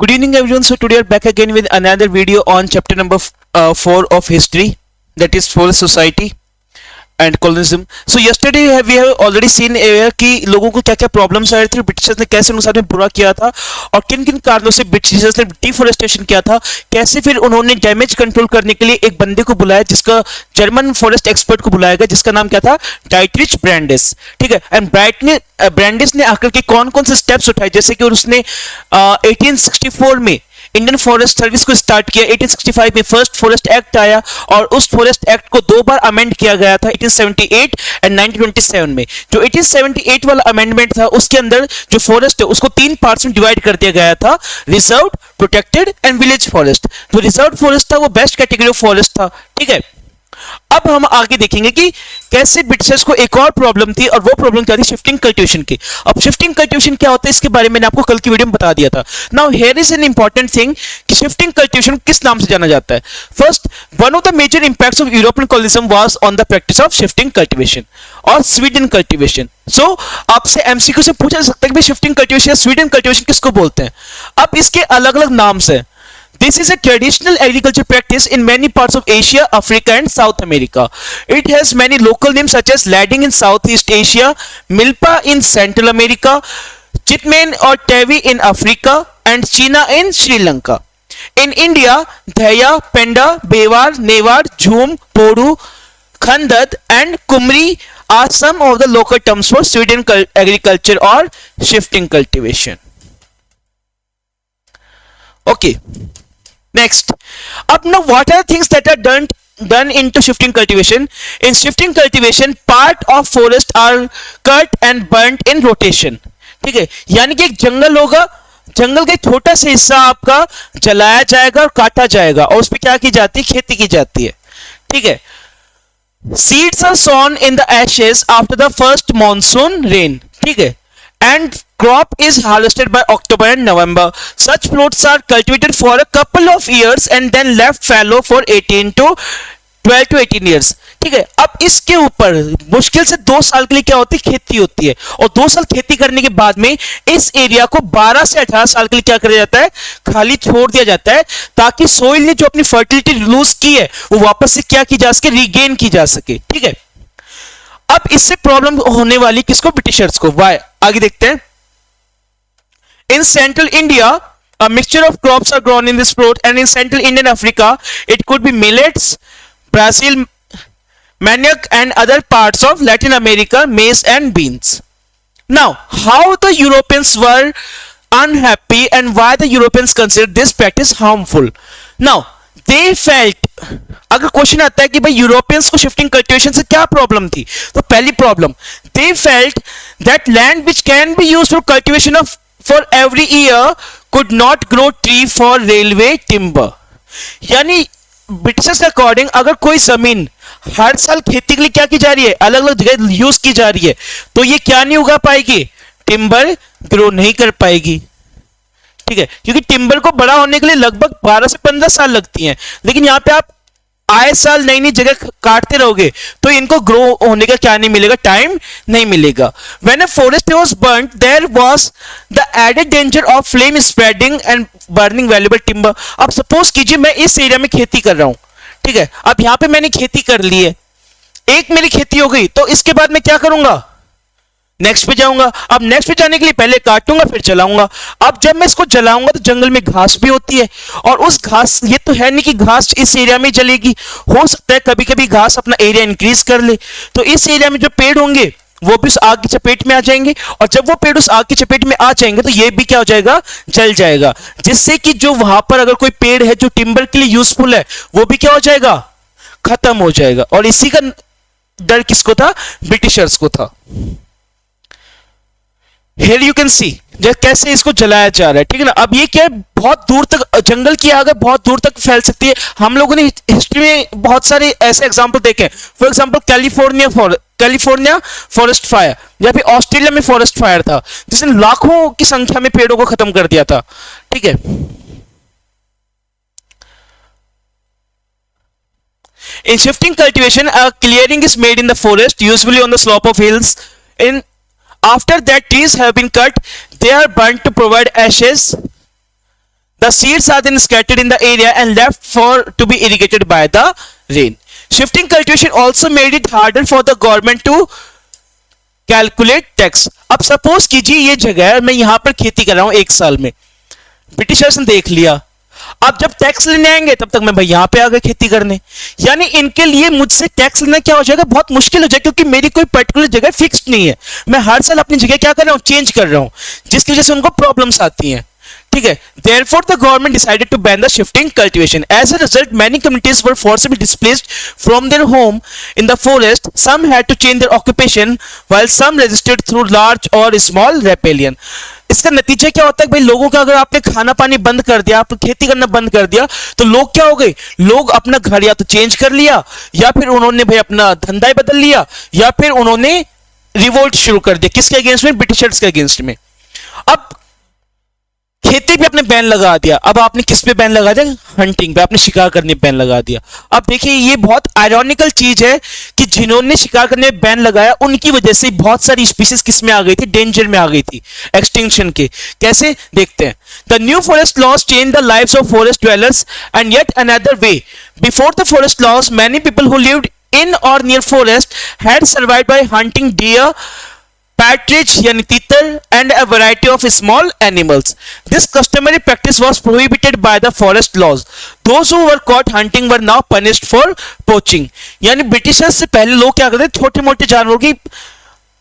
Good evening, everyone. So today we are back again with another video on chapter number 4 of history, that is Forest Society and colonialism. So yesterday we have already seen कि लोगों को क्या क्या problems आए थे, Britishers ने कैसे उनके साथ में बुरा किया था और किन किन कारणों से ब्रिटिशर्स ने डिफोरेस्टेशन किया था, कैसे फिर उन्होंने डैमेज कंट्रोल करने के लिए एक बंदे को बुलाया, जिसका जर्मन फॉरेस्ट एक्सपर्ट को बुलाया गया, जिसका नाम क्या था, डाइटरिच ब्रैंडिस. ठीक है. एंड ब्रैंडिस ने आकर के कौन कौन से स्टेप्स उठाए, जैसे कि उसने 1864 में इंडियन फॉरेस्ट सर्विस को स्टार्ट किया. 1865 में फर्स्ट फॉरेस्ट एक्ट आया और उस फॉरेस्ट एक्ट को दो बार अमेंड किया गया था, 1878 एंड 1927 में. जो 1878 वाला अमेंडमेंट था उसके अंदर जो फॉरेस्ट है उसको तीन पार्ट्स में डिवाइड कर दिया गया था, reserve, protected and village forest. जो रिजर्व फॉरेस्ट था वो बेस्ट कैटेगरी ऑफ फॉरेस्ट था. ठीक है. अब हम आगे देखेंगे कि कैसे ब्रिटिशर्स को एक और प्रॉब्लम थी और वो प्रॉब्लम क्या थी, शिफ्टिंग कल्टीवेशन की. अब शिफ्टिंग कल्टीवेशन क्या होता है इसके बारे में मैंने आपको कल की वीडियो में बता दिया था. Now here is an important thing कि शिफ्टिंग कल्टीवेशन किस नाम से जाना जाता है. First, one of the major impacts of European colonialism was on the practice of shifting cultivation और स्वीडन कल्टीवेशन. सो आपसे एमसीक्यू से पूछा जा सकता है कि शिफ्टिंग कल्टीवेशन या स्वीडन कल्टीवेशन किसको बोलते हैं. अब इसके अलग अलग नाम है. This is a traditional agriculture practice in many parts of Asia, Africa and South America. It has many local names such as lading in Southeast Asia, milpa in Central America, chitman or tavi in Africa and china in Sri Lanka. In India, dhaya, penda, bewar, newar, jhum, podu, khandad and kumri are some of the local terms for Sweden agriculture or shifting cultivation. Okay. Next, up now what are things that are done into shifting cultivation? In shifting cultivation, part of forest are cut and burnt in rotation. ठीक है. यानी कि एक जंगल होगा, जंगल का छोटा सा हिस्सा आपका जलाया जाएगा और काटा जाएगा और उस पर क्या की जाती है, खेती की जाती है. ठीक है. Seeds are sown in the ashes after the first monsoon rain. ठीक है. And crop is harvested by October and November. Such plots are cultivated for a couple of years and then left fallow for 12 to 18 years. ठीक है. अब इसके ऊपर मुश्किल से 2 साल के लिए क्या होती है, खेती होती है और 2 साल खेती करने के बाद में इस एरिया को 12 से 18 साल के लिए क्या किया जाता है, खाली छोड़ दिया जाता है, ताकि सोइल ने जो अपनी फर्टिलिटी लूज की है वो वापस से क्या की जा सके, रीगेन की जा सके. ठीक है. अब इससे प्रॉब्लम होने वाली किसको, ब्रिटिशर्स को. वाई, आगे देखते हैं. In central India, a mixture of crops are grown in this plot, and in central Indian Africa, it could be millets, Brazil, manioc, and other parts of Latin America, maize and beans. Now, how the Europeans were unhappy and why the Europeans considered this practice harmful? Now, they felt, अगर question आता है कि भाई Europeans को shifting cultivation से क्या problem थी, तो पहली problem, they felt that land which can be used for cultivation of for every year could not grow tree for railway timber. यानी ब्रिटिशर्स के अकॉर्डिंग अगर कोई जमीन हर साल खेती के लिए क्या की जा रही है, अलग अलग जगह यूज की जा रही है, तो ये क्या नहीं उगा पाएगी, टिम्बर ग्रो नहीं कर पाएगी. ठीक है. क्योंकि टिम्बर को बड़ा होने के लिए लगभग 12 से 15 साल लगती हैं, लेकिन यहां पे आप आए साल नई नई जगह काटते रहोगे तो इनको ग्रो होने का क्या नहीं मिलेगा, टाइम नहीं मिलेगा. When a forest was burnt, there was the added danger of flame spreading and burning valuable timber. अब सपोज कीजिए मैं इस एरिया में खेती कर रहा हूं. ठीक है. अब यहां पे मैंने खेती कर ली है, एक मेरी खेती हो गई, तो इसके बाद मैं क्या करूंगा, नेक्स्ट पे जाऊंगा. अब नेक्स्ट पे जाने के लिए पहले काटूंगा फिर जलाऊंगा. अब जब मैं इसको जलाऊंगा तो जंगल में घास भी होती है और उस घास, ये तो है नहीं कि घास इस एरिया में जलेगी, हो सकता है कभी कभी घास अपना एरिया इंक्रीज कर ले, तो इस एरिया में जो पेड़ होंगे वो भी उस आग की चपेट में आ जाएंगे और जब वो पेड़ उस आग की चपेट में आ जाएंगे तो ये भी क्या हो जाएगा, जल जाएगा, जिससे कि जो वहां पर अगर कोई पेड़ है जो टिम्बर के लिए यूजफुल है वो भी क्या हो जाएगा, खत्म हो जाएगा. और इसी का डर किसको था, ब्रिटिशर्स को था. Here you can see कैसे इसको जलाया जा रहा है. ठीक है ना. अब ये क्या है, बहुत दूर तक जंगल की आग बहुत दूर तक फैल सकती है. हम लोगों ने हिस्ट्री में बहुत सारे ऐसे एग्जांपल देखे हैं. For example California forest fire, या फिर ऑस्ट्रेलिया में फॉरेस्ट फायर था जिसने लाखों की संख्या में पेड़ों को खत्म कर दिया था. ठीक है. In shifting cultivation, a clearing is made in the forest, usually on the slope of hills. After that trees have been cut, they are burnt to provide ashes. The seeds are then scattered in the area and left for to be irrigated by the rain. Shifting cultivation also made it harder for the government to calculate tax. अब suppose कीजिए ये जगह है, मैं यहां पर खेती कर रहा हूं एक साल में, ब्रिटिशर्स ने देख लिया, अब जब टैक्स लेने आएंगे तब तक मैं भाई यहां पे आ गया खेती करने, यानी इनके लिए मुझसे टैक्स लेना क्या हो जाएगा, बहुत मुश्किल हो जाएगा, क्योंकि मेरी कोई पर्टिकुलर जगह फिक्स्ड नहीं है, मैं हर साल अपनी जगह क्या कर रहा हूं, चेंज कर रहा हूं, जिसकी वजह से उनको प्रॉब्लम्स आती हैं. ठीक है. Therefore, the government decided to ban the shifting cultivation. As a result, many communities were forcibly displaced from their home in the forest. Some had to change their occupation, while some resisted through large or small rebellion. इसका नतीजा क्या होता है भाई, लोगों का अगर आपने खाना पानी बंद कर दिया, आप खेती करना बंद कर दिया, तो लोग क्या हो गए, लोग अपना घर या तो चेंज कर लिया, या फिर उन्होंने भाई अपना धंधा ही बदल लिया, या फिर उन्होंने रिवोल्ट शुरू कर दिया. किसके अगेंस्ट में, ब्रिटिशर्स के अगेंस्ट में. अब खेती पे आपने बैन लगा दिया, अब आपने किस पे बैन लगा दिया, हंटिंग पे, आपने शिकार करने पे बैन लगा दिया. अब देखिए ये बहुत आयरॉनिकल चीज है कि जिन्होंने शिकार करने पे बैन लगाया उनकी वजह से बहुत सारी स्पीसीज किस में आ गई थी, डेंजर में आ गई थी, एक्सटिंक्शन के. कैसे, देखते हैं. The new forest laws change the lives of forest dwellers and yet another way. Before the forest laws many people who lived in or near forest had survived by hunting deer, partridge yani titar, and a variety of small animals. This customary practice was prohibited by the forest laws. Those who were caught hunting were now punished for poaching. यानी Britishers से पहले लोग क्या करते थे, छोटे मोटे जानवरों की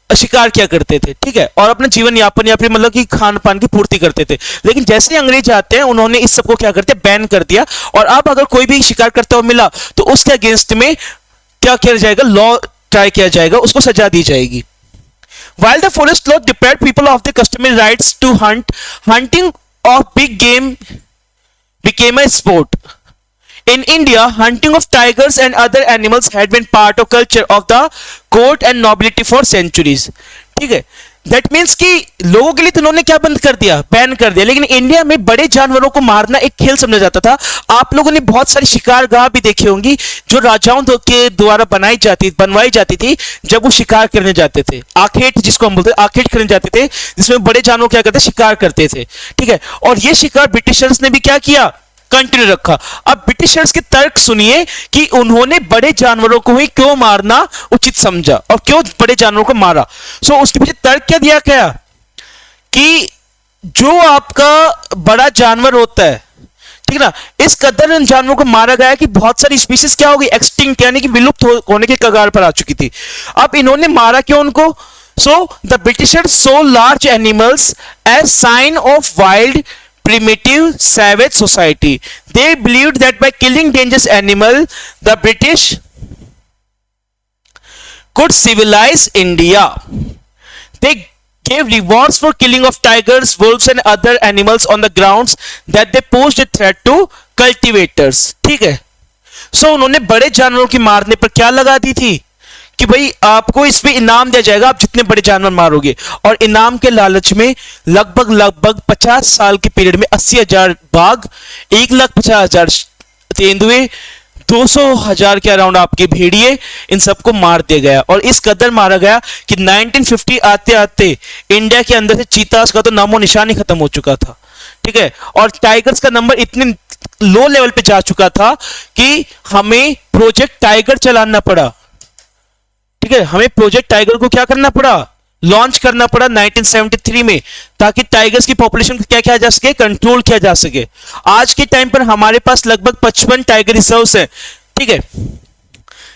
शिकार किया करते थे, ठीक है, और अपना जीवन यापन या फिर मतलब कि खान पान की पूर्ति करते थे. लेकिन जैसे ही अंग्रेज आते हैं उन्होंने इस सबको क्या करते हैं, बैन कर दिया. और अब अगर कोई भी शिकार करता हुआ मिला तो उसके अगेंस्ट में क्या किया जाएगा, लॉ ट्राई किया जाएगा, उसको सजा दी जाएगी. While the forest law deprived people of their customary rights to hunt, hunting of big game became a sport. In India, hunting of tigers and other animals had been part of culture of the court and nobility for centuries. ठीक है, that means कि लोगों के लिए तो उन्होंने क्या बंद कर दिया, बैन कर दिया. लेकिन इंडिया में बड़े जानवरों को मारना एक खेल समझा जाता था. आप लोगों ने बहुत सारी शिकारगाह भी देखी होंगी जो राजाओं के द्वारा बनवाई जाती थी जब वो शिकार करने जाते थे. आखेट जिसको हम बोलते हैं, आखेट करने जाते थे, जिसमें बड़े जानवर क्या करते, शिकार करते थे. ठीक है, और ये शिकार ब्रिटिशर्स ने भी क्या किया, कंटिन्यू रखा. अब ब्रिटिशर्स के तर्क सुनिए कि उन्होंने बड़े जानवरों को ही क्यों मारना उचित समझा और क्यों बड़े जानवरों को मारा. सो उसके पीछे तर्क क्या दिया गया कि जो आपका बड़ा जानवर होता है, ठीक ना, इस कदर इन जानवरों को मारा गया कि बहुत सारी स्पीशीज क्या हो गई, एक्सटिंक्ट यानी कि विलुप्त होने के कगार पर आ चुकी थी. अब इन्होंने मारा क्यों उनको. So the Britishers saw large animals as sign of wild primitive savage society. They believed that by killing dangerous animal the British could civilize India. They gave rewards for killing of tigers, wolves and other animals on the grounds that they posed a threat to cultivators. ठीक है, सो उन्होंने बड़े जानवरों की मारने पर क्या लगा दी थी कि भाई आपको इस पे इनाम दिया जाएगा, आप जितने बड़े जानवर मारोगे. और इनाम के लालच में लगभग 50 साल के पीरियड में 80,000 बाघ, 1,50,000 तेंदुए, 200,000 के अराउंड आपके भेड़िए, इन सबको मार दिया गया. और इस कदर मारा गया कि 1950 आते आते इंडिया के अंदर से चीतास का तो नामो निशान ही खत्म हो चुका था. ठीक है, और टाइगर्स का नंबर इतने लो लेवल पे जा चुका था कि हमें प्रोजेक्ट टाइगर चलाना पड़ा. ठीक है, हमें प्रोजेक्ट टाइगर को क्या करना पड़ा, लॉन्च करना पड़ा 1973 में, ताकि टाइगर्स की पॉपुलेशन को क्या किया जा सके, कंट्रोल किया जा सके. आज के टाइम पर हमारे पास लगभग 55 टाइगर रिजर्व्स हैं. ठीक है,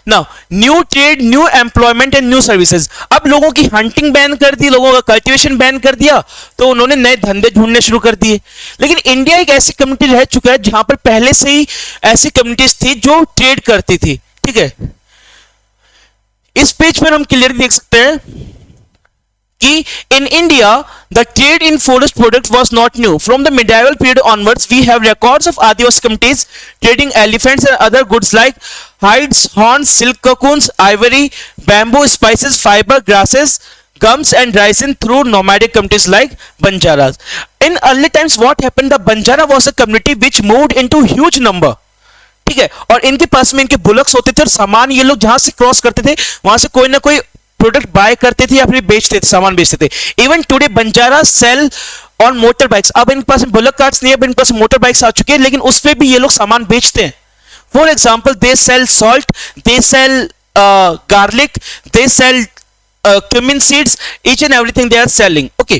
now new trade, new employment and new services. अब लोगों की हंटिंग बैन कर दी, लोगों का कल्टीवेशन बैन कर दिया, तो उन्होंने नए धंधे ढूंढने शुरू कर दिए. लेकिन इंडिया एक ऐसी कम्युनिटी रह चुका है जहां पर पहले से ही ऐसी कम्युनिटीज थी जो ट्रेड करती थी. ठीक है, इस पेज पर हम क्लियरली देख सकते हैं कि in India the trade in forest products was not new. From the medieval period onwards we have records of Adivasi communities trading elephants and other goods like hides, horns, silk cocoons, ivory, bamboo, spices, fiber, grasses, gums and resin through nomadic communities like Banjaras. In early times what happened, the Banjara was a community which moved into huge number. ठीक है, और इनके पास में इनके bullocks होते थे और सामान ये लोग जहां से क्रॉस करते थे वहां से कोई ना कोई प्रोडक्ट बाय करते थे या फिर बेचते थे, सामान बेचते थे. Even today Banjara sell on motor bikes. अब इनके पास बुलक कार्ट्स नहीं है, अब इनके पास मोटर बाइक्स आ चुकी है, लेकिन उस पे भी ये लोग सामान बेचते हैं। For example they sell salt, they sell garlic, they sell cumin seeds, each and everything they are selling. Okay.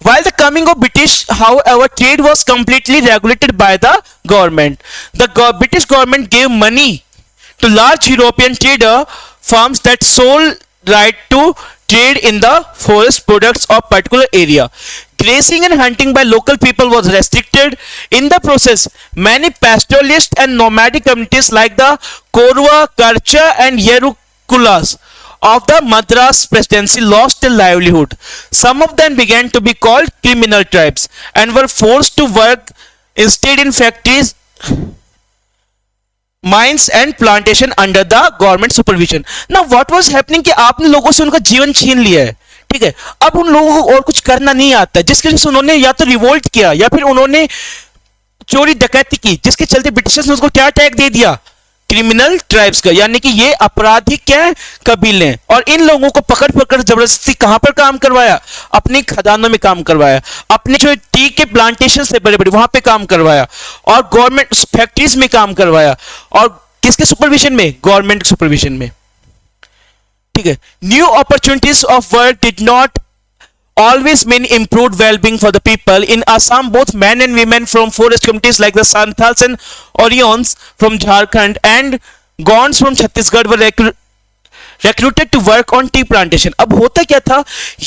While the coming of British, however, trade was completely regulated by the government. The British government gave money to large European trader firms that sold right to trade in the forest products of particular area. Grazing and hunting by local people was restricted. In the process, many pastoralist and nomadic communities like the Korwa, Karcha and Yerukulas of the Madras presidency lost their livelihood. Some of them began to be called criminal tribes and were forced to work instead in factories, mines and plantation under the government supervision. Now what was happening कि आपने लोगों से उनका जीवन छीन लिया है, ठीक है। अब उन लोगों को और कुछ करना नहीं आता, जिसके वजह से उन्होंने या तो रिवोल्ट किया या फिर उन्होंने चोरी डकैती की, जिसके चलते ब्रिटिशर्स ने उसको क्या टैग दे दिया, क्रिमिनल ट्राइब्स का, यानी कि ये आपराधिक क्या है, कबीले। और इन लोगों को पकड़ पकड़ जबरदस्ती कहां पर काम करवाया, अपनी खदानों में काम करवाया, अपने जो टी के प्लांटेशन से बड़े बड़े वहां पे काम करवाया, और गवर्नमेंट फैक्ट्रीज में काम करवाया, और किसके सुपरविजन में, गवर्नमेंट के सुपरविजन में, ठीक है। New opportunities of work did not always mean improved well-being for the people. In Assam, both men and women from forest communities like the Santals and Orions from Jharkhand and Gonds from Chhattisgarh were recruited to work on tea plantation. अब होता क्या था,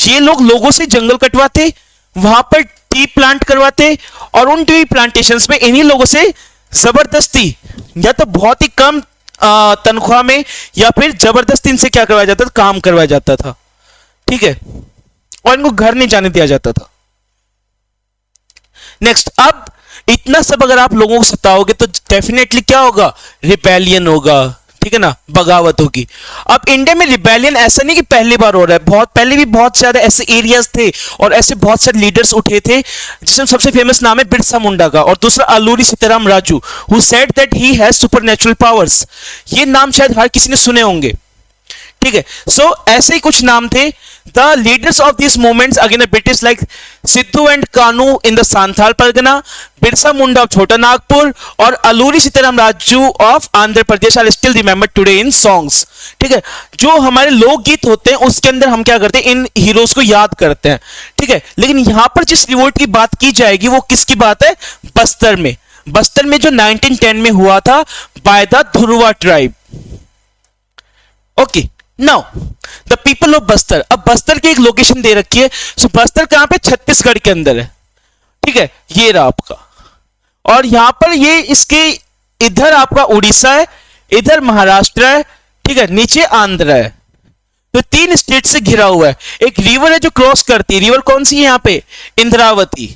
ये लोग लोगों से जंगल कटवाते, वहां पर टी प्लांट करवाते, और उन टी प्लांटेशंस में इन्हीं लोगों से जबरदस्ती या तो बहुत ही कम तनख्वाह में या फिर जबरदस्ती इनसे क्या करवाया जाता था, काम करवाया जाता था, ठीक है, और इनको घर नहीं जाने दिया जाता था। नेक्स्ट, अब इतना सब अगर आप लोगों को सताओगे तो डेफिनेटली क्या होगा, रिबेलियन होगा, ठीक है ना, बगावत होगी। अब इंडिया में रिबेलियन ऐसा नहीं कि पहली बार हो रहा है, बहुत पहले भी बहुत सारे ऐसे एरियाज थे और ऐसे बहुत सारे लीडर्स उठे थे, जिसमें सबसे फेमस नाम है बिरसा मुंडा का, और दूसरा Alluri Sitaram Raju, who said that he has supernatural powers. ये नाम शायद हर किसी ने सुने होंगे, ठीक है। सो ऐसे ही कुछ नाम थे। The leaders of these movements against the British like Sidhu and Kanu in the Santhal Pargana, Birsa Munda of Chota Nagpur और Alluri Sitaram Raju of Andhra Pradesh are still remembered today in songs, ठीक है। जो हमारे लोकगीत होते हैं उसके अंदर हम क्या करते हैं, इन हीरोज को याद करते हैं, ठीक है। लेकिन यहां पर जिस रिवोल्ट की बात की जाएगी वो किसकी बात है, बस्तर में, बस्तर में जो 1910 में हुआ था by the Dhurwa tribe. Okay, now the people of Bastar. अब बस्तर की एक लोकेशन दे रखी है, सो बस्तर कहां पे, छत्तीसगढ़ के अंदर है, ठीक है, ये रहा आपका, और यहां पर ये इसके इधर आपका उड़ीसा है, इधर महाराष्ट्र है, ठीक है, नीचे आंध्र है, तो 3 स्टेट से घिरा हुआ है। एक रिवर है जो क्रॉस करती है, रिवर कौन सी है यहां पे, इंद्रावती,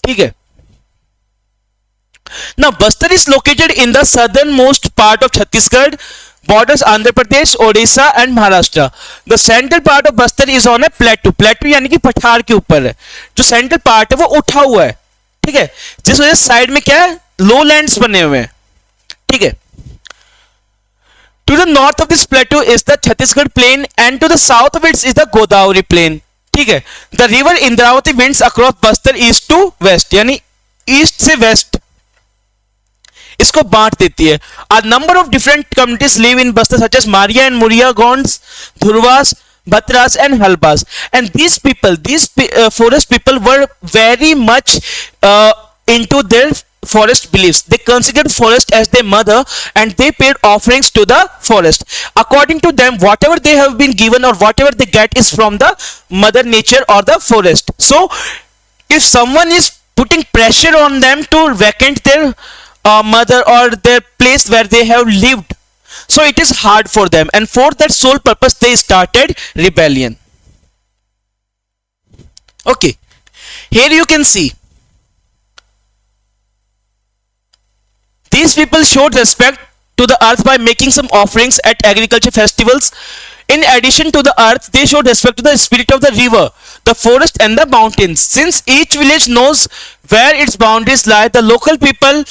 ठीक है। Now Bastar is located in the southernmost part of Chhattisgarh, borders Andhra Pradesh, Odisha and Maharashtra. The central part of Bastar is on a plateau. Plateau यानी कि पठार के ऊपर है, जो सेंट्रल पार्ट है वो उठा हुआ है, ठीक है, जिस वजह से साइड में क्या है, lowlands बने हुए हैं, ठीक है। To the north of this plateau is the Chhattisgarh plain and to the south of it is the Godavari plain, ठीक है। The river Indravati winds across Bastar east to west, यानी ईस्ट से waste इसको बांट देती है। A number of different communities live in Bastar such as Maria and Muria, Gonds, Dhurwas, Bhatras and Halbas, and these people, forest people were very much into their forest beliefs. They considered forest as their mother and they paid offerings to the forest. According to them, whatever they have been given or whatever they get is from the mother nature or the forest. So if someone is putting pressure on them to vacate their mother or their place where they have lived, so it is hard for them, and for that sole purpose they started rebellion. Okay, here you can see these people showed respect to the earth by making some offerings at agriculture festivals. In addition to the earth, they showed respect to the spirit of the river, the forest and the mountains. Since each village knows where its boundaries lie, the local people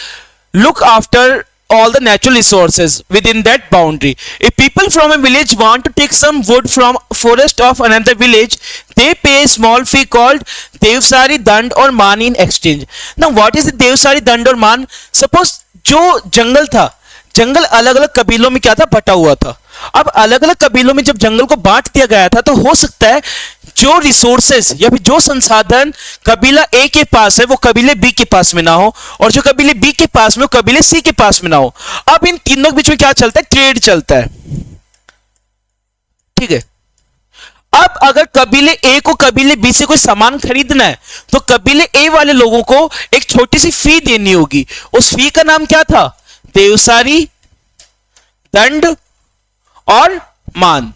look after all the natural resources within that boundary. If people from a village want to take some wood from forest of another village, they pay a small fee called devsari dand or man in exchange. Now what is the devsari dand or man? Suppose जो जंगल था, जंगल अलग अलग कबीलों में क्या था, बटा हुआ था. अब अलग अलग कबीलों में जब जंगल को बांट दिया गया था, तो हो सकता है जो रिसोर्सेस या फिर जो संसाधन कबीला ए के पास है वो कबीले बी के पास में ना हो, और जो कबीले बी के पास में वो कबीले सी के पास में ना हो. अब इन तीनों के बीच में क्या चलता है, ट्रेड चलता है. ठीक है. अब अगर कबीले ए को कबीले बी से कोई सामान खरीदना है, तो कबीले ए वाले लोगों को एक छोटी सी फी देनी होगी. उस फी का नाम क्या था, देवसारी दंड और मान.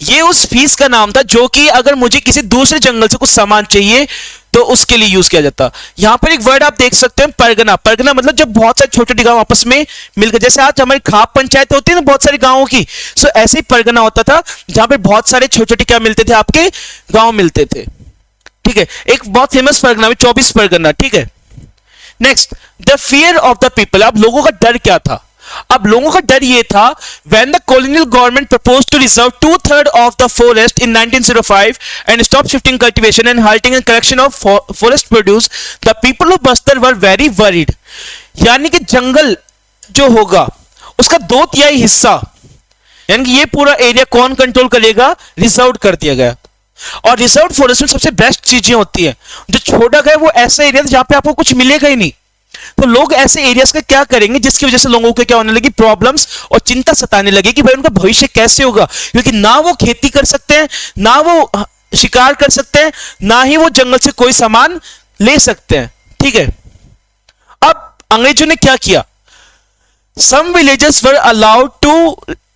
ये उस फीस का नाम था जो कि अगर मुझे किसी दूसरे जंगल से कुछ सामान चाहिए तो उसके लिए यूज किया जाता. यहां पर एक वर्ड आप देख सकते हैं, परगना. परगना मतलब जब बहुत सारे छोटे छोटे गांव आपस में मिलकर, जैसे आज हमारी खाप पंचायत होती है ना बहुत सारे गांवों की, सो ऐसे ही परगना होता था जहां पे बहुत सारे छोटे छोटे क्या मिलते थे, आपके गांव मिलते थे. ठीक है. एक बहुत फेमस परगना में 24 परगना. ठीक है. Next, the fear of the people. अब लोगों का डर क्या था, अब लोगों का डर ये था, when the colonial government proposed to reserve 2/3 of the forest in 1905 and stop shifting cultivation and halting and collection of forest produce, the people of Bastar were very worried. यानी कि जंगल जो होगा उसका 2/3 हिस्सा, यानी कि ये पूरा एरिया कौन कंट्रोल करेगा, रिजर्व कर दिया गया. और रिजर्व फॉरेस्ट में सबसे बेस्ट चीजें होती है, जो छोड़ा गया वो ऐसा एरिया जहां पे आपको कुछ मिलेगा ही नहीं. तो लोग ऐसे एरियाज का क्या करेंगे जिसकी वजह से लोगों को क्या होने लगी, प्रॉब्लम्स और चिंता सताने लगी कि भाई उनका भविष्य कैसे होगा, क्योंकि ना वो खेती कर सकते हैं, ना वो शिकार कर सकते हैं, ना ही वो जंगल से कोई सामान ले सकते हैं. ठीक है. अब अंग्रेजों ने क्या किया, some villages were allowed to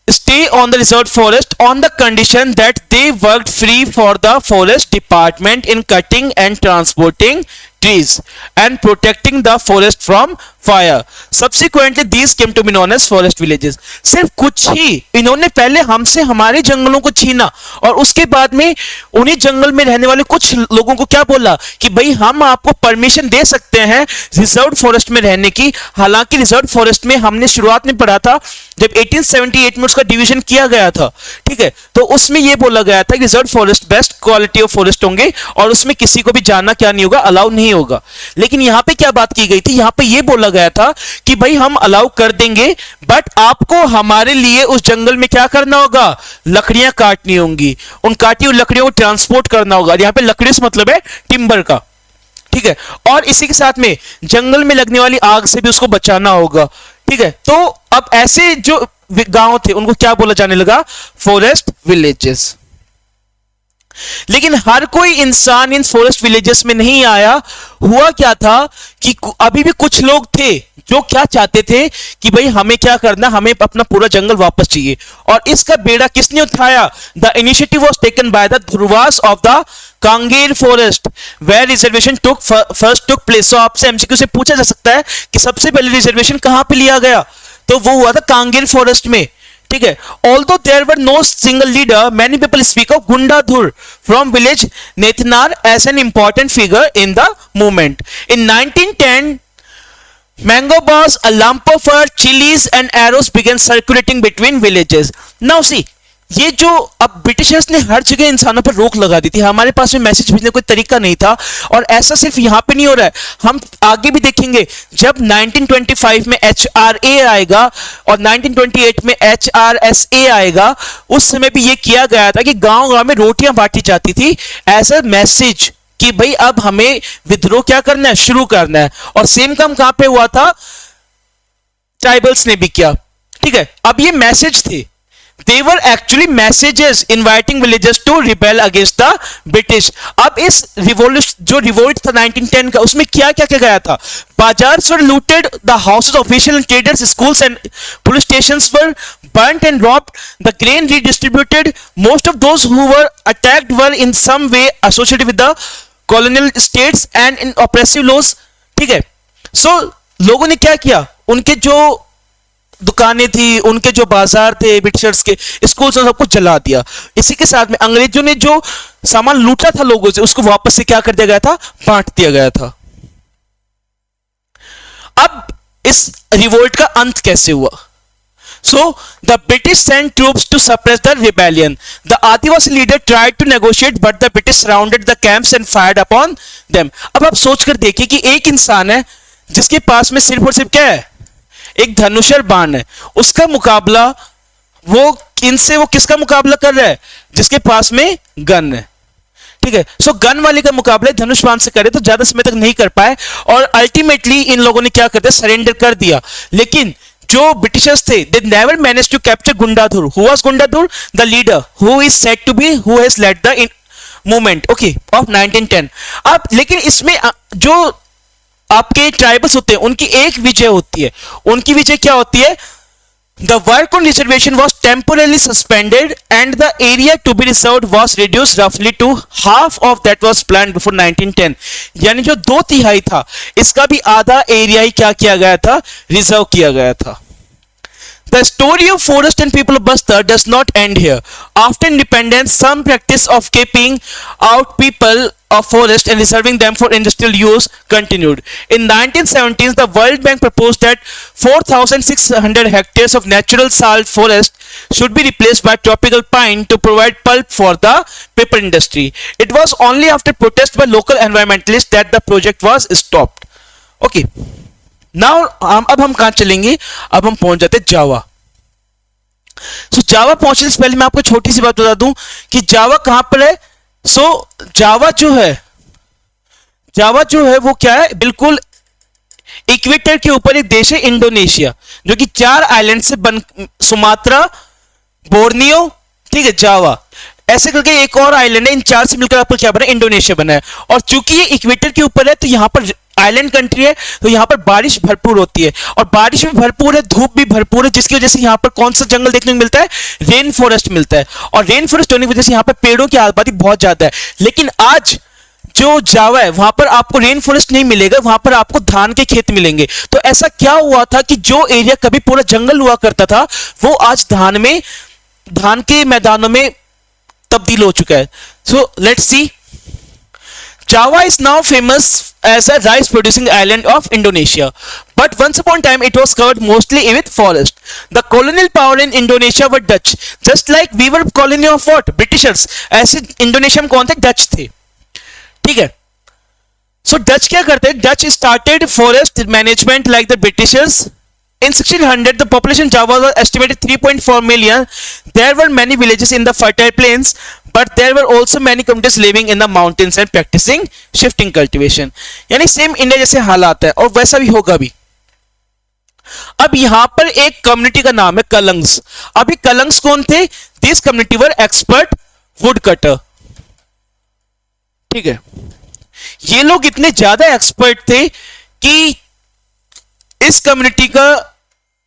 stay on the reserved forest on the condition that they worked free for the forest department in cutting and transporting trees and protecting the forest from fire. Subsequently these came to be known as forest villages. सिर्फ कुछ ही इन्होंने पहले हमसे हमारे जंगलों को छीना और उसके बाद में उन्हीं जंगल में रहने वाले कुछ लोगों को क्या बोला कि भाई हम आपको परमिशन दे सकते हैं रिजर्व फॉरेस्ट में रहने की. हालांकि रिजर्व फॉरेस्ट में हमने शुरुआत में पढ़ा था जब 1878 में उसका डिवीजन किया गया था. ठीक है. तो उसमें यह बोला गया था कि reserve forest best quality of forest होंगे और उसमें किसी को भी जाना क्या नहीं होगा, अलाउ नहीं होगा. लेकिन यहां पे क्या बात की गई थी, यहां पे यह बोला गया था कि भाई हम अलाउ कर देंगे बट आपको हमारे लिए उस जंगल में क्या करना होगा, लकड़ियां काटनी होंगी, उन काटी हुई लकड़ियों को ट्रांसपोर्ट करना होगा. यहां पे लकड़ी से मतलब है टिम्बर का. ठीक है. और इसी के साथ में जंगल में लगने वाली आग से भी उसको बचाना होगा. ठीक है. तो अब ऐसे जो गांव थे उनको क्या बोला जाने लगा, फॉरेस्ट विलेजेस. लेकिन हर कोई इंसान इन फॉरेस्ट विलेजेस में नहीं आया. हुआ क्या था कि अभी भी कुछ लोग थे जो क्या चाहते थे कि भाई हमें क्या करना, हमें अपना पूरा जंगल वापस चाहिए. और इसका बेड़ा किसने उठाया, the initiative was taken by the Dhurwas of the Kanger forest where reservation first took place. So आपसे एमसीक्यू से पूछा जा सकता है कि सबसे पहले रिजर्वेशन कहां पे लिया गया, तो वो हुआ था कांगेर फॉरेस्ट में. ठीक है. Although there were no single leader, many people speak of Gundadhur from village Netnar as an important figure in the movement. In 1910, mango bars, a lump of fur, chilies and arrows began circulating between villages. Now see, ये जो अब Britishers ने हर जगह इंसानों पर रोक लगा दी थी, हमारे पास में मैसेज भेजने कोई तरीका नहीं था. और ऐसा सिर्फ यहां पे नहीं हो रहा है, हम आगे भी देखेंगे. जब 1925 में HRA आएगा और 1928 में HRSA आएगा, उस समय भी ये किया गया था कि गांव गांव में रोटियां बांटी जाती थी एज अ मैसेज कि भाई अब हमें विद्रोह क्या करना है, शुरू करना है. और सेम काम कहां पे हुआ था, ट्राइबल्स ने भी किया. ठीक है. अब ये मैसेज थे, they were actually messages inviting villagers to rebel against the British. अब इस रिवॉल्यूशन जो रिवोल्ट था 1910 का, उसमें क्या क्या किया गया था, bazaars were looted, the houses of officials and traders, schools and police stations were burnt and robbed, the grain redistributed, most of those who were attacked were in some way associated with the colonial states and in oppressive laws. ठीक है. सो लोगों ने क्या किया, उनके जो दुकानें थी, उनके जो बाजार थे, ब्रिटिशर्स के स्कूल से सब कुछ जला दिया. इसी के साथ में अंग्रेजों ने जो सामान लूटा था लोगों से, उसको वापस से क्या कर दिया गया था, बांट दिया गया था. अब इस रिवोल्ट का अंत कैसे हुआ? So the British sent troops to suppress the rebellion. The Adivasi leader tried to negotiate, but the British surrounded the camps and fired upon them. अब आप सोच कर देखिए कि एक इंसान है जिसके पास में सिर्फ और सिर्फ क्या है? एक धनुष और बाण है. उसका मुकाबला वो किसका मुकाबला कर रहा है? जिसके पास में गन है. ठीक है. सो गन वाले का मुकाबला धनुष बाण से करे तो ज्यादा समय तक नहीं कर पाए और अल्टीमेटली इन लोगों ने क्या कर दिया? सरेंडर कर दिया. लेकिन जो ब्रिटिशर्स थे, they never managed to capture Gundadhur. Who was Gundadhur? The leader who is said to be who has led the movement, okay, of 1910. अब लेकिन इसमें जो आपके ट्राइबल्स होते हैं उनकी एक विजय होती है. उनकी विजय क्या होती है? The work on reservation was temporarily suspended and the area to be reserved was reduced roughly to half of that was planned before 1910. यानी जो 2/3 था इसका भी आधा एरिया ही क्या किया गया था? रिजर्व किया गया था. The story of forest and people of Bastar does not end here. After independence, some practice of keeping out people of forest and reserving them for industrial use continued. In 1970s, the World Bank proposed that 4,600 hectares of natural salt forest should be replaced by tropical pine to provide pulp for the paper industry. It was only after protest by local environmentalists that the project was stopped. Okay. Now अब हम कहां चलेंगे? अब हम पहुंच जाते जावा. सो जावा पहुंचने से पहले मैं आपको छोटी सी बात बता दूं कि जावा कहां पर है. सो जावा जो है वो क्या है? बिल्कुल इक्वेटर के ऊपर एक देश है इंडोनेशिया, जो कि 4 आइलैंड से बन, सुमात्रा, बोर्नियो, ठीक है, जावा, ऐसे करके एक और आइलैंड है. इन 4 से मिलकर आपको क्या बना? इंडोनेशिया बना है. और चूंकि ये इक्वेटर के ऊपर है तो यहां पर आइलैंड कंट्री है तो यहां पर बारिश भरपूर होती है और बारिश भी भरपूर है, धूप भी भरपूर है, जिसकी वजह से यहां पर कौन सा जंगल देखने को मिलता है? रेन फॉरेस्ट मिलता है. और रेन फॉरेस्ट होने की वजह से यहां पर पेड़ों की आबादी बहुत ज्यादा है. लेकिन आज जो जावा है वहां पर आपको रेन फॉरेस्ट नहीं मिलेगा, वहां पर आपको धान के खेत मिलेंगे. तो ऐसा क्या हुआ था कि जो एरिया कभी पूरा जंगल हुआ करता था वो आज धान के मैदानों में तब्दील हो चुका है. So let's see. Java is now famous as a rice producing island of Indonesia, but once upon a time it was covered mostly with forest. The colonial power in Indonesia were Dutch, just like we were colony of what? Britishers. ऐसे Indonesia में कौन थे? Dutch थे. ठीक है. So Dutch क्या करते? Dutch started forest management like the Britishers. In 1600, the population of Java was estimated 3.4 million. There were many villages in the fertile plains, but there were also many communities living in the mountains and practicing shifting cultivation. यानी same India जैसे हालात है और वैसा भी होगा भी. अब यहां पर एक कम्युनिटी का नाम है कलंग्स. अभी कलंग्स कौन थे? This community were expert would cutter. ठीक है. ये लोग इतने ज्यादा एक्सपर्ट थे कि इस कम्युनिटी का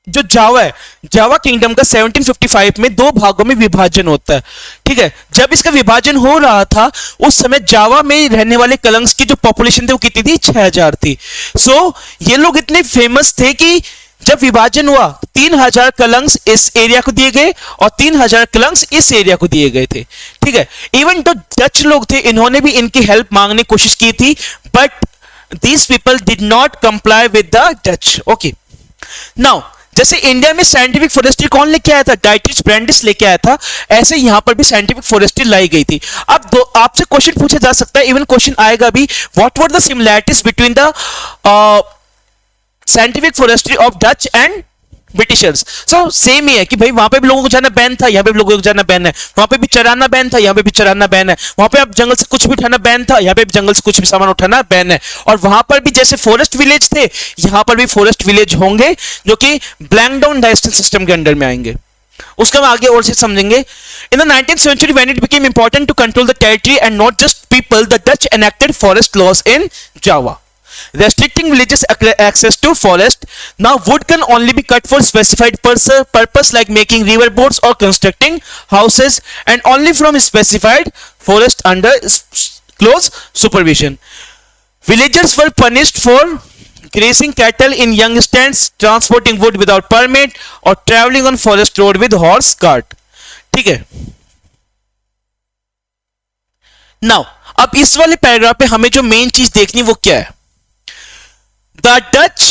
जो जावा है, जावा किंगडम का 1755 में 2 भागों में विभाजन होता है. ठीक है. जब इसका विभाजन हो रहा था उस समय जावा में रहने वाले कलंग्स की जो पॉपुलेशन थी वो कितनी थी? 6000 थी. सो ये लोग इतने फेमस थे कि जब विभाजन हुआ 3000 कलंग्स इस एरिया को दिए गए और 3000 कलंग्स इस एरिया को दिए गए थे. ठीक है. इवन तो डच लोग थे, इन्होंने भी इनकी हेल्प मांगने की कोशिश की थी, but these people did not comply with the Dutch. Okay. Now, जैसे इंडिया में साइंटिफिक फॉरेस्ट्री कौन लेके आया था? डाइट्रिच ब्रांडिस लेके आया था. ऐसे यहां पर भी साइंटिफिक फॉरेस्ट्री लाई गई थी. अब आपसे क्वेश्चन पूछा जा सकता है, इवन क्वेश्चन आएगा भी, what were the similarities between the scientific forestry of Dutch and Britishers? So same ही है कि भाई वहां पे भी लोगों को जाना बैन था, यहां पे भी लोगों को जाना बैन है. वहां पे भी चराना बैन था, यहां पे भी चराना बैन है. वहां पे आप जंगल से कुछ भी उठाना बैन था, यहां पे भी जंगल से कुछ भी सामान उठाना बैन है. और वहां पर भी जैसे फॉरेस्ट विलेज थे, यहां पर भी फॉरेस्ट विलेज होंगे जो कि ब्लैंक डाउन डायनेस्टी सिस्टम के अंडर में आएंगे. उसका हम आगे और से समझेंगे. In the 19th century, when it became important to control the territory and not just people, the Dutch enacted forest laws in Java, restricting villages access to forest. Now wood can only be cut for specified purpose like making river boats or constructing houses, and only from specified forest under close supervision. Villagers were punished for grazing cattle in young stands, transporting wood without permit, or traveling on forest road with horse cart. ठीक है. Now अब इस वाले paragraph पे हमें जो main चीज देखनी वो क्या है? The Dutch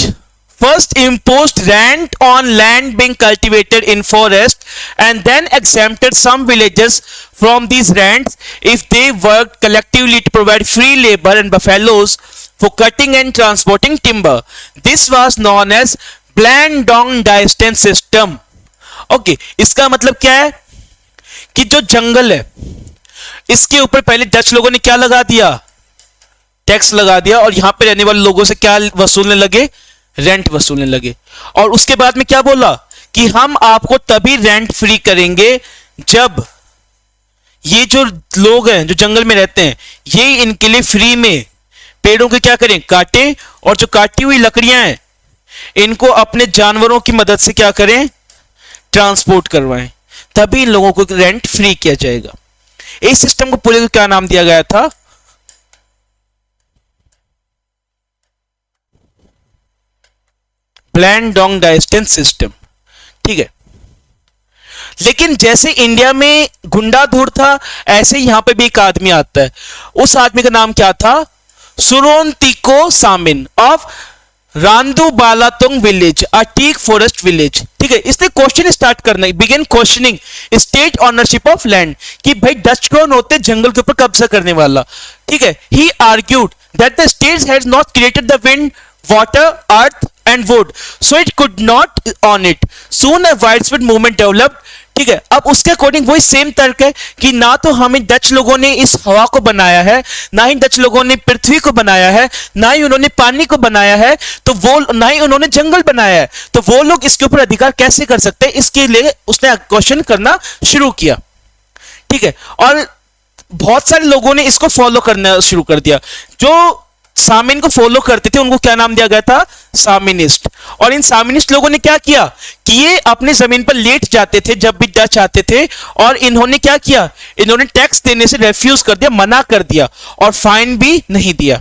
first imposed rent on land being cultivated in forest and then exempted some villagers from these rents if they worked collectively to provide free labor and buffaloes for cutting and transporting timber. This was known as Blandong Dynasty system. Okay, इसका मतलब क्या है कि जो जंगल है इसके ऊपर पहले डच लोगों ने क्या लगा दिया, टैक्स लगा दिया, और यहां पे रहने वाले लोगों से क्या वसूलने लगे, रेंट वसूलने लगे। और उसके बाद में क्या बोला कि हम आपको तभी रेंट फ्री करेंगे जब ये जो लोग हैं जो जंगल में रहते हैं ये इनके लिए फ्री में पेड़ों के क्या करें, काटें, और जो काटी हुई लकड़ियां हैं इनको अपने जानवरों की मदद से क्या करें, ट्रांसपोर्ट करवाएं, तभी इन लोगों को रेंट फ्री किया जाएगा। इस सिस्टम को पूरे को क्या नाम दिया गया था, ब्लैंडोंग डायस्टेन सिस्टम। ठीक है, लेकिन जैसे इंडिया में गुंडाधुर था ऐसे यहां पे भी एक आदमी आता है। उस आदमी का नाम क्या था, Surontiko Samin of Randu Blatung village, a teak forest village. ठीक है, इसने क्वेश्चन स्टार्ट करना, begin questioning state ownership of land, कि भाई डच कौन होते, जंगल के ऊपर कब्जा करने वाला। ठीक है, he argued that the states has not created the wind, water, earth and wood, so it could not on it. Soon a widespread movement developed. ठीक है, अब उसके अकॉर्डिंग वही सेम तर्क है कि ना तो हमें डच लोगों ने इस हवा को बनाया है, ना ही डच लोगों ने पृथ्वी को बनाया है, ना ही उन्होंने पानी को बनाया है, तो वो ना ही उन्होंने जंगल बनाया है, तो वो लोग इसके ऊपर अधिकार कैसे कर सकते हैं, इसके लिए उसने क्वेश्चन करना शुरू किया। ठीक है, और बहुत सारे लोगों ने इसको फॉलो करना शुरू कर दिया। जो सामिन को फॉलो करते थे उनको क्या नाम दिया गया था, सामिनिस्ट। और इन सामिनिस्ट लोगों ने क्या किया कि ये अपने जमीन पर लेट जाते थे जब भी डच आते थे, और इन्होंने क्या किया, इन्होंने टैक्स देने से रेफ्यूज कर दिया, मना कर दिया, और फाइन भी नहीं दिया।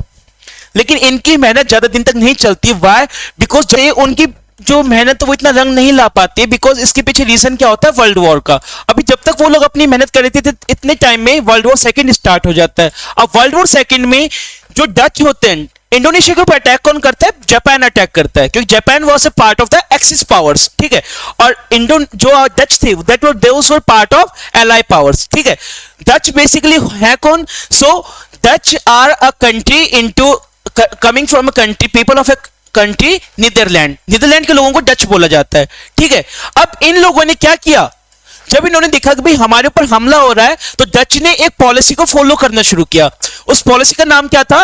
लेकिन इनकी मेहनत ज्यादा दिन तक नहीं चलती। वाई? बिकॉज उनकी जो मेहनत वो इतना रंग नहीं ला पाते, बिकॉज इसके पीछे रीजन क्या होता है, वर्ल्ड वॉर का। अभी जब तक वो लोग अपनी मेहनत कर रहे थे इतने टाइम में वर्ल्ड वॉर सेकंड स्टार्ट हो जाता है। अब वर्ल्ड वॉर सेकंड में जो डच होते हैं इंडोनेशिया के ऊपर अटैक कौन करता है, जापान अटैक करता है, क्योंकि Japan was a part of the Axis powers. ठीक है, और जो डच थे that were those were part of ally powers. ठीक है, डच बेसिकली है कौन, so Dutch are a country into coming from a country, people of a country Netherland. Netherland के लोगों को डच बोला जाता है। ठीक है, अब इन लोगों ने क्या किया, जब इन्होंने देखा कि भाई हमारे ऊपर हमला हो रहा है, तो डच ने एक पॉलिसी को फॉलो करना शुरू किया। उस पॉलिसी का नाम क्या था,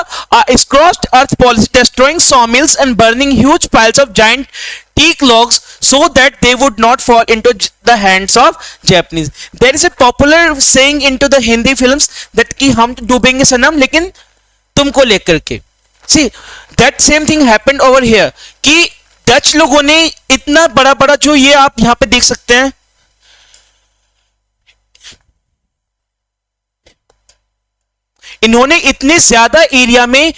scorched earth policy, destroying sawmills and burning huge piles of giant teak logs so that they would not fall into the hands of Japanese. There is a popular saying into the Hindi films that कि हम डूबेंगे सनम लेकिन तुमको लेकर के। See, that same thing happened over here कि Dutch लोगों ने इतना बड़ा बड़ा, जो ये आप यहां पे देख सकते हैं, इन्होंने इतने ज्यादा एरिया में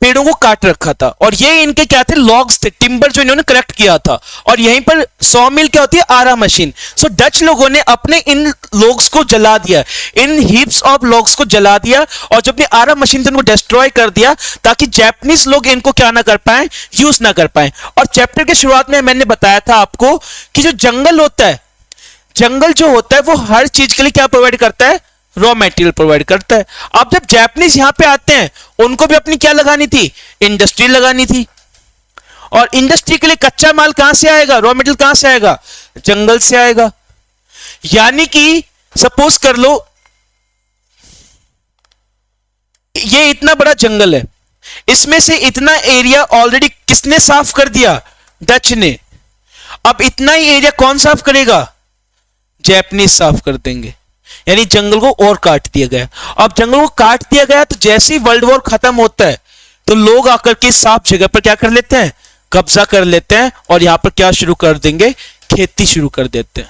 पेड़ों को काट रखा था, और ये इनके क्या थे, लॉग्स थे, टिम्बर जो इन्होंने कलेक्ट किया था। और यहीं पर सॉ मिल क्या होती है, आरा मशीन। सो डच लोगों ने अपने इन लॉग्स को जला दिया, इन हीप्स ऑफ लॉग्स को जला दिया, और जब अपनी आरा मशीन से उनको डिस्ट्रॉय कर दिया ताकि जापानीज लोग इनको क्या ना कर पाए, यूज ना कर पाए। और चैप्टर के शुरुआत में मैंने बताया था आपको कि जो जंगल होता है, जंगल जो होता है वो हर चीज के लिए क्या प्रोवाइड करता है, रॉ मटेरियल प्रोवाइड करता है। अब जब जापानीज यहां पे आते हैं उनको भी अपनी क्या लगानी थी, इंडस्ट्री लगानी थी, और इंडस्ट्री के लिए कच्चा माल कहां से आएगा, रॉ मटेरियल कहां से आएगा, जंगल से आएगा। यानी कि सपोज कर लो ये इतना बड़ा जंगल है, इसमें से इतना एरिया ऑलरेडी किसने साफ कर दिया, डच ने। अब इतना ही एरिया कौन साफ करेगा, जापानीज साफ कर देंगे। यानी जंगल को और काट दिया गया। अब जंगल को काट दिया गया तो जैसे ही वर्ल्ड वॉर खत्म होता है तो लोग आकर के साफ जगह पर क्या कर लेते हैं, कब्जा कर लेते हैं, और यहां पर क्या शुरू कर देंगे, खेती शुरू कर देते हैं।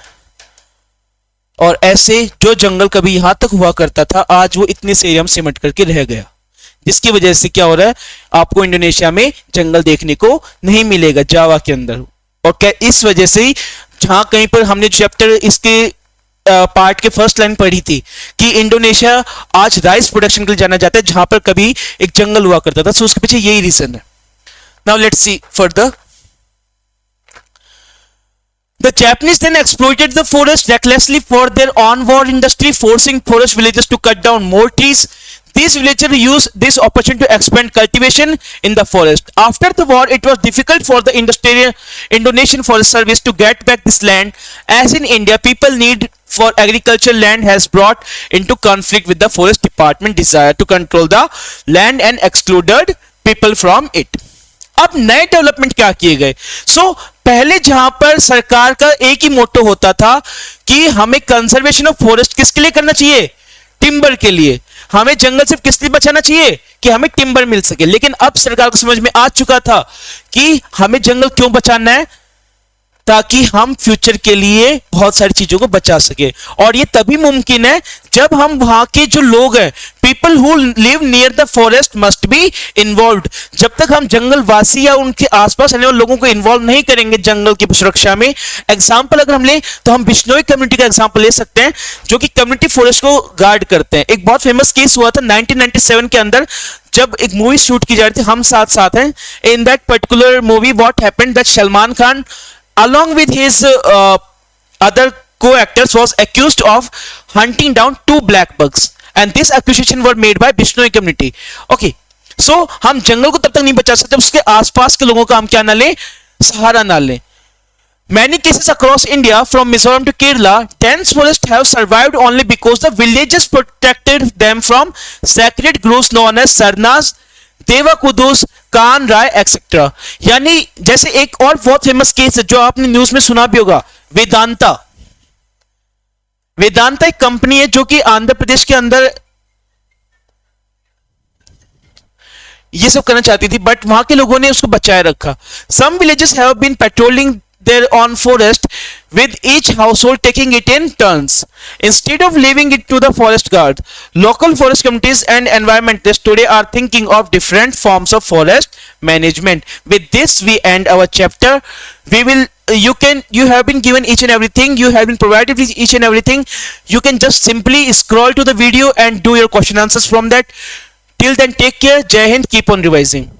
और ऐसे जो जंगल कभी यहां तक हुआ करता था आज वो इतने से एरिया में सिमट करके रह गया, जिसकी वजह से क्या हो रहा है, आपको इंडोनेशिया में जंगल देखने को नहीं मिलेगा जावा के अंदर। और क्या इस वजह से ही जहां कहीं पर हमने चैप्टर इसके पार्ट के फर्स्ट लाइन पढ़ी थी कि इंडोनेशिया आज राइस प्रोडक्शन के लिए जाना जाता है, जहां पर कभी एक जंगल हुआ करता था, सो उसके पीछे यही रीजन है। Now let's see further. The Japanese then exploited the forest recklessly for their on-war industry, forcing forest villagers to cut down more trees. These villagers used this opportunity to expand cultivation in the forest. After the war, it was difficult for the Indonesian Forest Service to get back this land, as in India, people need for agricultural land has brought into conflict with the forest department desire to control the land and excluded people from it. अब नए development क्या किए गए? पहले जहां पर सरकार का एक ही मोटो होता था कि हमें कंजर्वेशन ऑफ फॉरेस्ट किसके लिए करना चाहिए? टिम्बर के लिए. हमें जंगल सिर्फ किस लिए बचाना चाहिए? कि हमें टिम्बर मिल सके. लेकिन अब सरकार को समझ में आ चुका था कि हमें जंगल क्यों बचाना है? ताकि हम फ्यूचर के लिए बहुत सारी चीजों को बचा सके. और ये तभी मुमकिन है जब हम वहां के जो लोग हैं, people who live near the forest must be involved. जब तक हम जंगल वासी या उनके आसपास रहने वाले लोगों को इन्वॉल्व नहीं करेंगे जंगल की सुरक्षा में. एग्जाम्पल अगर हम ले तो हम बिश्नोई कम्युनिटी का एग्जाम्पल ले सकते हैं, जो कि कम्युनिटी फॉरेस्ट को गार्ड करते हैं. एक बहुत फेमस केस हुआ था 1997 के अंदर, जब एक मूवी शूट की जा रही थी, हम साथ साथ हैं. In that particular movie what happened that Salman Khan along with his other co-actors was accused of hunting down 2 black bugs, and this accusation were made by Bishnoi community. Okay, so हम जंगल को तब तक नहीं बचा सकते उसके आसपास के लोगों का हम क्या ना लें, सहारा ना लें. Many cases across India from Mizoram to Kerala, dense forests have survived only because the villages protected them from sacred groves known as sarnas, देवाकुदुस, can't Rai etcetera. यानी जैसे एक और बहुत फेमस केस है जो आपने न्यूज में सुना भी होगा, वेदांता. वेदांता एक कंपनी है जो कि आंध्र प्रदेश के अंदर ये सब करना चाहती थी, बट वहां के लोगों ने उसको बचाए रखा. Some villages have been patrolling their own forest, with each household taking it in turns instead of leaving it to the forest guard. Local forest communities and environmentalists today are thinking of different forms of forest management. With this we end our chapter. You have been given each and everything, you have been provided with each and everything. You can just simply scroll to the video and do your question answers from that. Till then, take care. Jai Hind. Keep on revising.